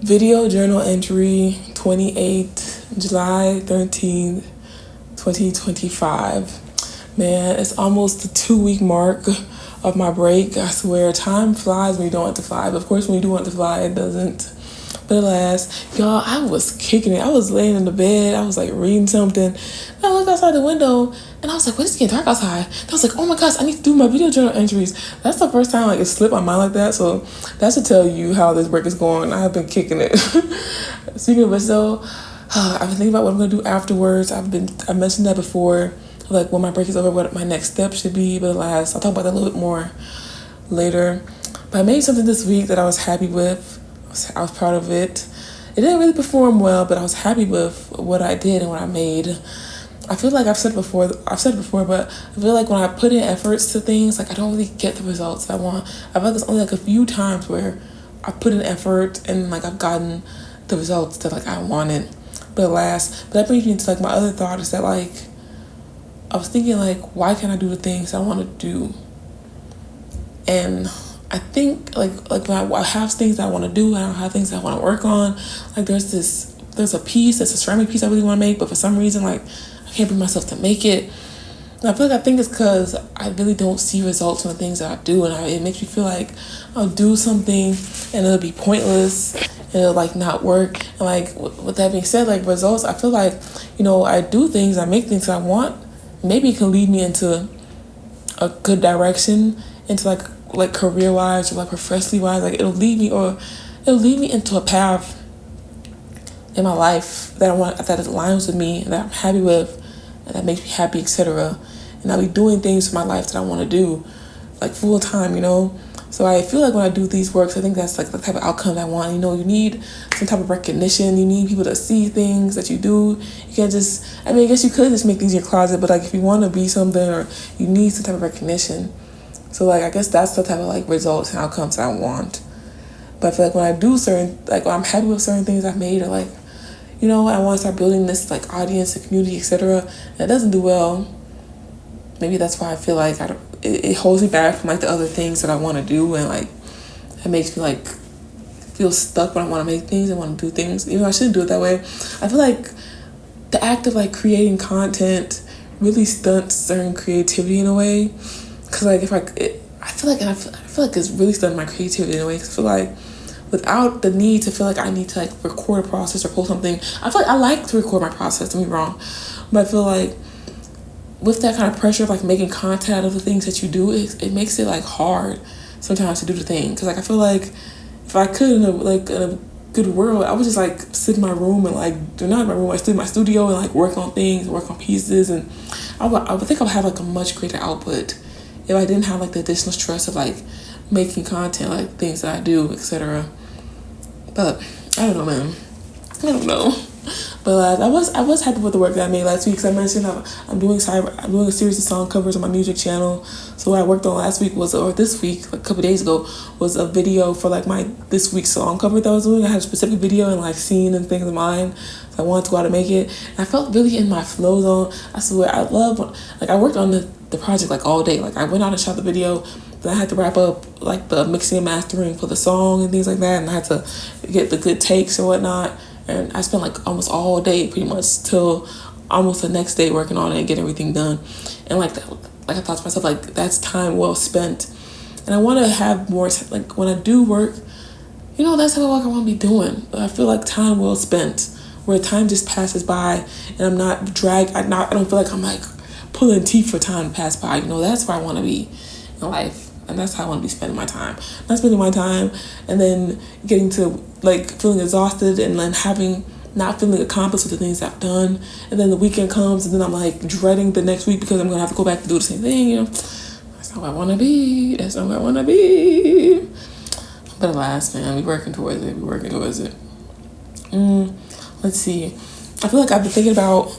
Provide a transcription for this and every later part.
Video journal entry 28 July 13th, 2025. Man, it's almost the 2 week mark of my break. I swear, time flies when you don't want it to fly. But of course, when you do want it to fly, it doesn't. But alas, y'all, I was kicking it. I was laying in the bed. I was like reading something. And I looked outside the window and I was like, what is getting dark outside? And I was like, oh my gosh, I need to do my video journal entries. That's the first time like it slipped my mind like that. So that should tell you how this break is going. I have been kicking it. Speaking of which though, I've been thinking about what I'm gonna do afterwards. I mentioned that before, like when my break is over, what my next step should be. But alas, I'll talk about that a little bit more later. But I made something this week that I was happy with. I was proud of it. It didn't really perform well, but I was happy with what I did and what I made. I feel like I've said it before, but I feel like when I put in efforts to things, like I don't really get the results I want. I've had this only like a few times where I put in effort and like I've gotten the results that like I wanted. But that brings me to like my other thought is that like I was thinking like, why can't I do the things I want to do? And I think like when I have things that I want to do and I have things that I want to work on, like there's a ceramic piece I really want to make, but for some reason like I can't bring myself to make it. And I think it's because I really don't see results from the things that I do, and it makes me feel like I'll do something and it'll be pointless and it'll like not work. And like with that being said, like results, I feel like, I do things, I make things I want. Maybe it can lead me into a good direction, into like career wise or like professionally wise. Like it'll lead me into a path in my life that aligns with me, that I'm happy with, and that makes me happy, etc. And I'll be doing things for my life that I want to do, like full time, So I feel like when I do these works, I think that's like the type of outcome I want. You need some type of recognition. You need people to see things that you do. You can't I guess you could just make things in your closet, but like if you want to be something, or you need some type of recognition. So like I guess that's the type of like results and outcomes I want. But I feel like when I do when I'm happy with certain things I've made, or like, I want to start building this like audience and community, etc. And it doesn't do well. Maybe that's why I feel like it holds me back from like the other things that I want to do, and like it makes me like feel stuck when I want to make things and want to do things. Even though I shouldn't do it that way. I feel like the act of like creating content really stunts certain creativity in a way. Cause like I feel like it's really stunting my creativity in a way. Cause I feel like without the need to feel like I need to like record a process or post something, I feel like I like to record my process. Don't be wrong, but I feel like with that kind of pressure of like making content out of the things that you do, it makes it like hard sometimes to do the thing. Cause like I feel like if I could in a good world, I would just like sit in my room and like not in my room, I sit in my studio and like work on things, work on pieces, and I would think I would have like a much greater output if I didn't have like the additional stress of like making content, like things that I do, etc. But I don't know, man. I don't know. But I was happy with the work that I made last week. Cause I mentioned I'm doing a series of song covers on my music channel. So what I worked on this week, like a couple days ago, was a video for like my this week's song cover that I was doing. I had a specific video and like scene and things in mind. So I wanted to go out and make it. And I felt really in my flow zone. I swear I worked on the project like all day. Like I went out and shot the video. Then I had to wrap up like the mixing and mastering for the song and things like that. And I had to get the good takes and whatnot. And I spent like almost all day pretty much till almost the next day working on it and getting everything done. And like I thought to myself, like that's time well spent. And I want to have more, like when I do work, that's the type of work I want to be doing. But I feel like time well spent, where time just passes by and I'm not dragged. I don't feel like I'm like pulling teeth for time to pass by. That's where I want to be in life. And that's how I want to be spending my time. Not spending my time and then getting to like feeling exhausted and then not feeling accomplished with the things I've done. And then the weekend comes and then I'm like dreading the next week because I'm going to have to go back to do the same thing, That's not where I want to be. That's not where I want to be. But alas, man, we're working towards it. Let's see. I feel like I've been thinking about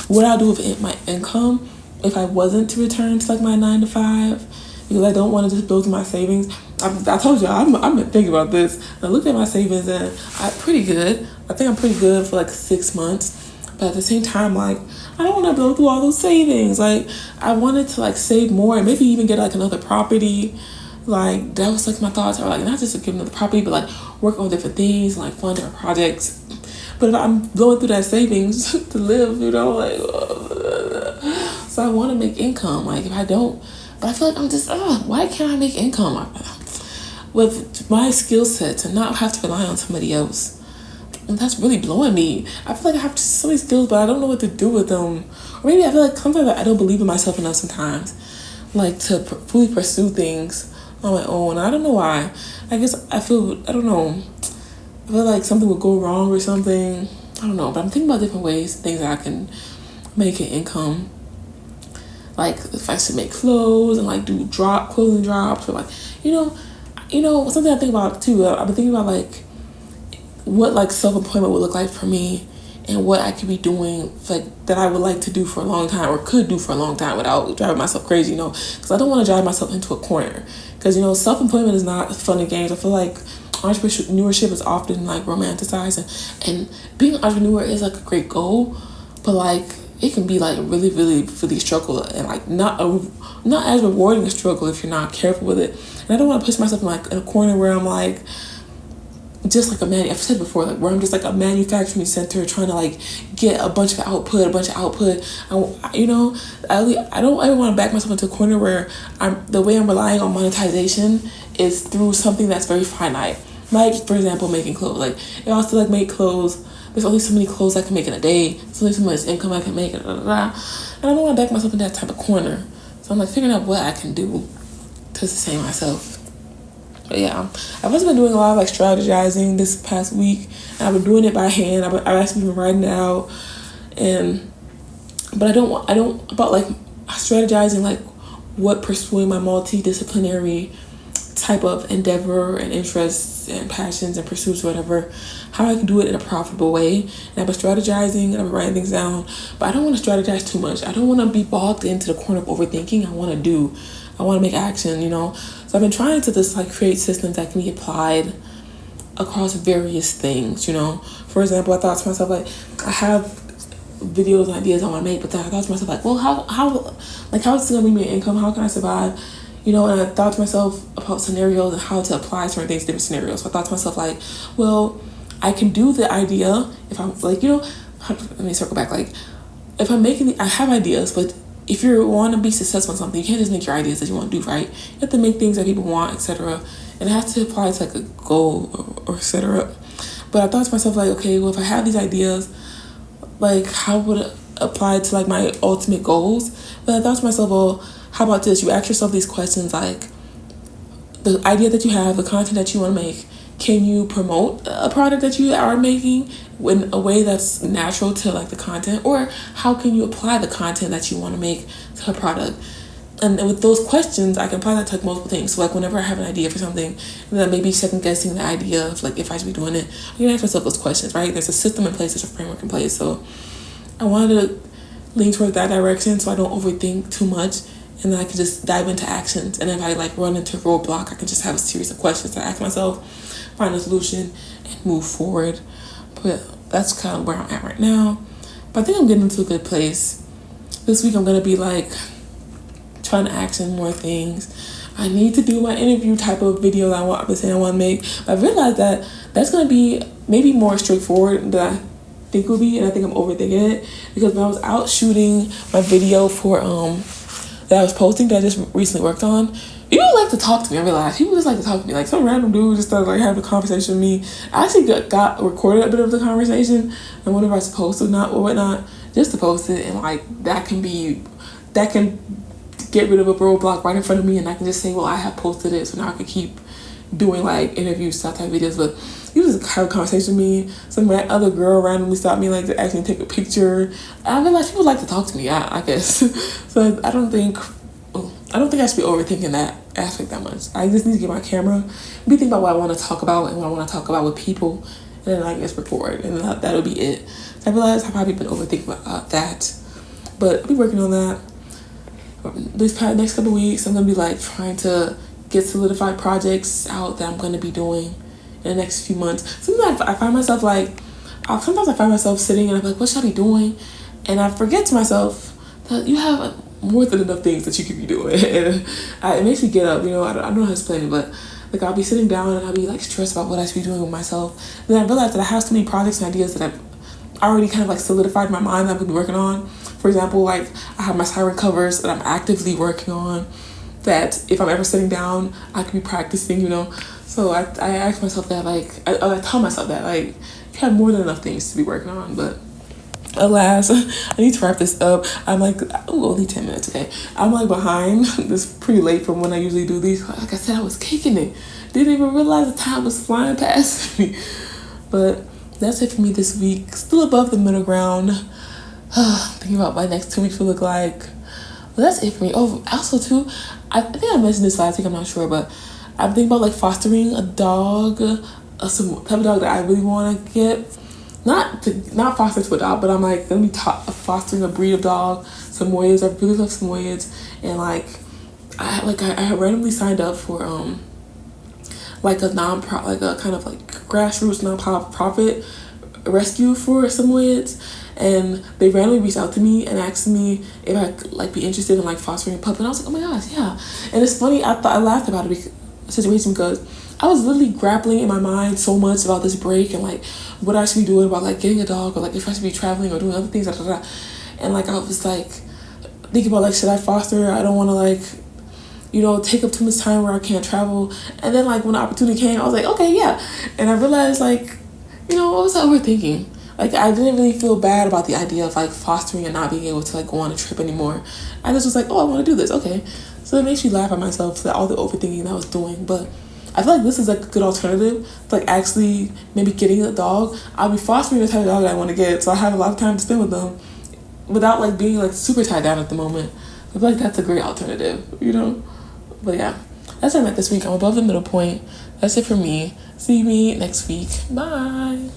what I'll do with my income if I wasn't to return to like my 9 to 5. Because I don't want to just build my savings. I told you, I've been thinking about this. I looked at my savings and I'm pretty good. I think I'm pretty good for like 6 months. But at the same time, like, I don't want to go through all those savings. Like, I wanted to like save more and maybe even get like another property Like that was like my thoughts are like not just to give them the property, but like work on different things, like fund different projects. But if I'm blowing through that savings to live, like, so I want to make income. Like if I don't, but I feel like I'm just, why can't I make income with my skill set to not have to rely on somebody else? And that's really blowing me. I feel like I have so many skills, but I don't know what to do with them. Or maybe I feel like sometimes I don't believe in myself enough sometimes, like to fully pursue things on my own. I don't know why. I guess I don't know. I feel like something would go wrong or something. I don't know, but I'm thinking about different ways, things that I can make an income. Like if I should make clothes and like do clothing drops, or like, something I think about too. I've been thinking about like what like self-employment would look like for me, and what I could be doing like that I would like to do for a long time, or could do for a long time without driving myself crazy, because I don't want to drive myself into a corner, because self-employment is not fun and games. I feel like entrepreneurship is often like romanticized, and being an entrepreneur is like a great goal, but like it can be like really, really, really struggle, and like not as rewarding a struggle if you're not careful with it. And I don't want to push myself in a corner where I'm like just like I've said before, like where I'm just like a manufacturing center trying to like get a bunch of output. I don't ever want to back myself into a corner where the way I'm relying on monetization is through something that's very finite. Like for example, making clothes. Like if I was to like make clothes, there's only so many clothes I can make in a day. There's only so much income I can make. And I don't want to back myself in that type of corner. So I'm like figuring out what I can do to sustain myself. But yeah, I've also been doing a lot of like strategizing this past week, and I've been doing it by hand. I've actually been writing it out, but I don't about like strategizing like what pursuing my multidisciplinary type of endeavor and interests and passions and pursuits or whatever, how I can do it in a profitable way. And I've been strategizing and I've been writing things down, but I don't want to strategize too much. I don't want to be bogged into the corner of overthinking. I want to make action, So I've been trying to just like create systems that can be applied across various things, For example, I thought to myself, like, I have videos and ideas I want to make, but then I thought to myself, like, well, how is this going to bring me income? How can I survive? And I thought to myself about scenarios and how to apply certain things to different scenarios. So I thought to myself, like, well, I can do the idea if I'm like, let me circle back. Like, if I'm I have ideas, but if you want to be successful in something, you can't just make your ideas that you want to do, right? You have to make things that people want, etc. And it has to apply to like a goal or etc. But I thought to myself, like, okay, well, if I have these ideas, like, how would it apply to like my ultimate goals? But I thought to myself, well, how about this? You ask yourself these questions, like the idea that you have, the content that you want to make. Can you promote a product that you are making in a way that's natural to like the content? Or how can you apply the content that you want to make to a product? And with those questions, I can apply that to like multiple things. So like whenever I have an idea for something, and then maybe second guessing the idea of like if I should be doing it, I can ask myself those questions, right? There's a system in place, there's a framework in place. So I wanted to lean towards that direction so I don't overthink too much. And then I can just dive into actions. And if I like run into a roadblock, I can just have a series of questions to ask myself, find a solution, and move forward. But that's kind of where I'm at right now. But I think I'm getting into a good place. This week I'm going to be like trying to action more things. I need to do my interview type of video that I've been saying I want to make. But I realized that that's going to be maybe more straightforward than I think it will be. And I think I'm overthinking it. Because when I was out shooting my video for that I was posting that I just recently worked on, people like to talk to me. I realized people just like to talk to me. Like some random dude just started like having a conversation with me. I actually got recorded a bit of the conversation and whatever I was supposed to not or whatnot, just to post it, and like that can get rid of a roadblock right in front of me, and I can just say, well, I have posted it, so now I can keep doing like interview style type videos. But you just have a conversation with me. Some other girl randomly stopped me like to actually take a picture. I realized people like to talk to me, I guess. So I don't think I should be overthinking that aspect that much. I just need to get my camera, be thinking about what I want to talk about and what I want to talk about with people, and then I guess record, and that'll be it. I realized I've probably been overthinking about that, but I'll be working on that. This next couple of weeks, I'm gonna be like trying to get solidified projects out that I'm gonna be doing in the next few months. Sometimes I find myself sitting and I'm like, what should I be doing? And I forget to myself that you have more than enough things that you could be doing. And it makes me get up, I don't know how to explain it, but like I'll be sitting down and I'll be like stressed about what I should be doing with myself. And then I realize that I have so many projects and ideas that I've already kind of like solidified in my mind that I'm gonna be working on. For example, like I have my siren covers that I'm actively working on, that if I'm ever sitting down, I could be practicing. So I ask myself that, like, I tell myself that, like, you have more than enough things to be working on. But alas, I need to wrap this up. I'm like, only 10 minutes, okay. I'm like behind. This is pretty late from when I usually do these. Like I said, I was kicking it. Didn't even realize the time was flying past me. But that's it for me this week. Still above the middle ground. Thinking about what my next 2 weeks will look like. Well, that's it for me. Oh, also too, I think I mentioned this last week, I'm not sure, but I'm thinking about like fostering a dog, some type of dog that I really want to get. Not foster to adopt, but I'm like gonna be fostering a breed of dog, Samoyeds. I really love Samoyeds, and like I randomly signed up for like a like a kind of like grassroots non-profit rescue for Samoyeds, and they randomly reached out to me and asked me if I could like be interested in like fostering a pup, and I was like, oh my gosh, yeah. And it's funny, I laughed about the situation because I was literally grappling in my mind so much about this break and like what I should be doing about like getting a dog, or like if I should be traveling or doing other things, and like I was like thinking about like, should I foster? I don't want to like take up too much time where I can't travel. And then like when the opportunity came, I was like, okay, yeah. And I realized like, what was I overthinking? Like I didn't really feel bad about the idea of like fostering and not being able to like go on a trip anymore. I just was like, oh, I want to do this, okay. So it makes me laugh at myself for all the overthinking that I was doing. But I feel like this is like a good alternative to like actually maybe getting a dog. I'll be fostering the type of dog I want to get, so I have a lot of time to spend with them without like being like super tied down at the moment. I feel like that's a great alternative, But yeah, that's what I meant this week. I'm above the middle point. That's it for me. See me next week. Bye.